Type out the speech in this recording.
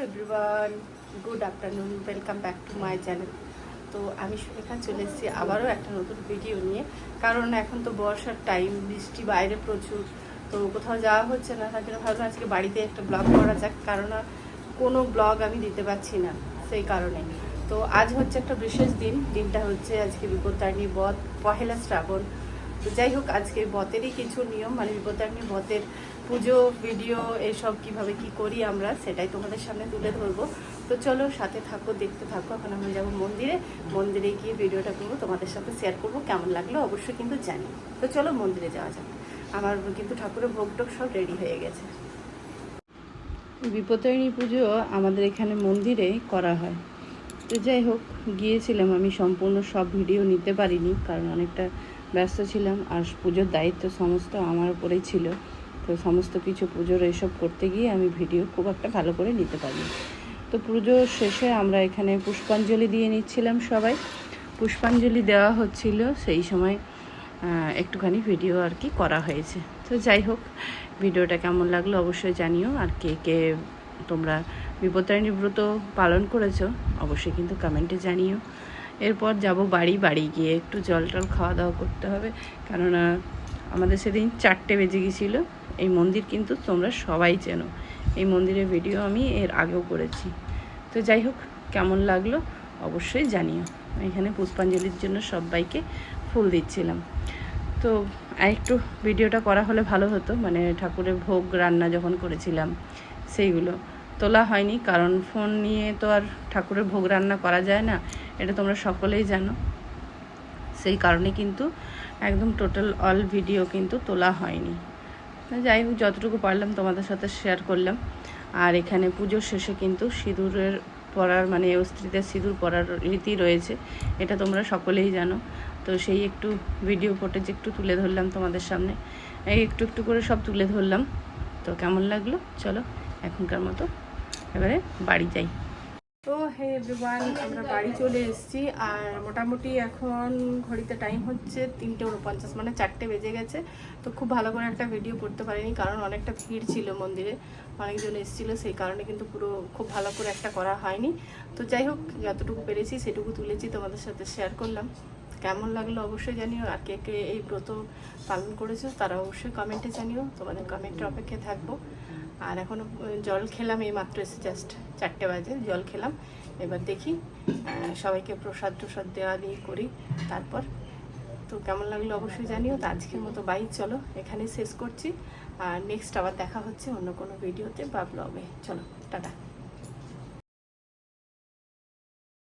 Everyone, good afternoon, welcome back to my channel. তো আমি সুরেখা চলে এসেছি আবারও একটা নতুন ভিডিও নিয়ে। কারণ এখন তো বর্ষার টাইম, বৃষ্টি বাইরে প্রচুর, তো কোথাও যাওয়া হচ্ছে না। তার জন্য ভাবলাম আজকে বাড়িতে একটা ব্লগ করা যাক, কারণ কোনো ব্লগ আমি দিতে পারছি না সেই কারণে। তো আজ হচ্ছে একটা বিশেষ দিন, দিনটা হচ্ছে আজকে বিপত্তারিণী বধ, পহেলা শ্রাবণ। তো যাই হোক, আজকে বতেরই কিছু নিয়ম, মানে বিপত্তারিণী বতের পুজো ভিডিও এসব কিভাবে কি করি আমরা, সেটাই তোমাদের সামনে তুলে ধরবো। তো চলো সাথে থাকো, দেখতে থাকো। এখন আমরা যাবো মন্দিরে গিয়ে ভিডিওটা করবো, তোমাদের সাথে শেয়ার করবো। কেমন লাগলো অবশ্যই কিন্তু জানি। তো চলো মন্দিরে যাওয়া যাক। আমার কিন্তু ঠাকুরের ভোগ টোগ সব রেডি হয়ে গেছে। বিপত্তারিণী পুজো আমাদের এখানে মন্দিরেই করা হয়। তো যাই হোক, গিয়েছিলাম, আমি সম্পূর্ণ সব ভিডিও নিতে পারিনি, কারণ অনেকটা ব্যস্ত ছিলাম। আর পুজোর দায়িত্ব সমস্ত আমার উপরেই ছিল। তো সমস্ত কিছু পুজোর এসব করতে গিয়ে আমি ভিডিও খুব একটা ভালো করে নিতে পারিনি। তো পুজোর শেষে আমরা এখানে পুষ্পাঞ্জলি দিয়ে নিচ্ছিলাম সবাই। পুষ্পাঞ্জলি দেওয়া হচ্ছিল, সেই সময় একটুখানি ভিডিও আর কি করা হয়েছে। তো যাই হোক, ভিডিওটা কেমন লাগলো অবশ্যই জানিও। আর কে কে তোমরা বিপত্তারিণী ব্রত পালন করেছো অবশ্যই কিন্তু কমেন্টে জানিও। এরপর যাব বাড়ি গিয়ে একটু জল টল খাওয়া দাওয়া করতে হবে, কেননা আমাদের সেদিন 4টে বেজে গিয়েছিলো। এই মন্দির কিন্তু তোমরা সবাই চেনো, এই মন্দিরের ভিডিও আমি এর আগেও করেছি। তো যাই হোক, কেমন লাগলো অবশ্যই জানিও। এখানে পুষ্পাঞ্জলির জন্য সবাইকে ফুল দিচ্ছিলাম। তো আরেকটু ভিডিওটা করা হলে ভালো হতো, মানে ঠাকুরের ভোগ রান্না যখন করেছিলাম সেইগুলো তোলা হয়নি, কারণ ফোন নিয়ে তো আর ঠাকুরের ভোগ রান্না করা যায় না, এটা তোমরা সকলেই জানো। সেই কারণে কিন্তু একদম টোটাল অল ভিডিও কিন্তু তোলা হয়নি। যাই হোক, যতটুকু পারলাম তোমাদের সাথে শেয়ার করলাম। আর এখানে পুজোর শেষে কিন্তু সিঁদুরের পরার, মানে স্ত্রীদের সিঁদুর পরার রীতি রয়েছে, এটা তোমরা সকলেই জানো। তো সেই একটু ভিডিও ফুটেজ একটু তুলে ধরলাম তোমাদের সামনে, এই একটু একটু করে সব তুলে ধরলাম। তো কেমন লাগলো চলো এখনকার মতো এবারে বাড়ি যাই। তো হে এভরিওয়ান, আমরা বাড়ি চলে এসেছি। আর মোটামুটি এখন ঘড়িতে টাইম হচ্ছে 3:49, মানে 4টে বেজে গেছে। তো খুব ভালো করে একটা ভিডিও করতে পারিনি, কারণ অনেকটা ভিড় ছিল মন্দিরে, অনেকজন এসেছিলো, সেই কারণে কিন্তু পুরো খুব ভালো করে একটা করা হয়নি। তো যাই হোক, যতটুকু পেরেছি সেটুকু তুলেছি, তোমাদের সাথে শেয়ার করলাম। কেমন লাগলো অবশ্যই জানিও। আর কে কে এই ব্রত পালন করেছো তারা অবশ্যই কমেন্টে জানিও, তোমাদের কমেন্টের অপেক্ষায় থাকবো। আর এখনও জল খেলাম, এই মাত্র এসে জাস্ট 4টে বাজে জল খেলাম। এবার দেখি সবাইকে প্রসাদ দেওয়া দিয়ে করি তারপর। তো কেমন লাগলো অবশ্যই জানিও। তো আজকের মতো বাই, চলো এখানেই শেষ করছি। আর নেক্সট আবার দেখা হচ্ছে অন্য কোনো ভিডিওতে বা ব্লগে। চলো টাটা।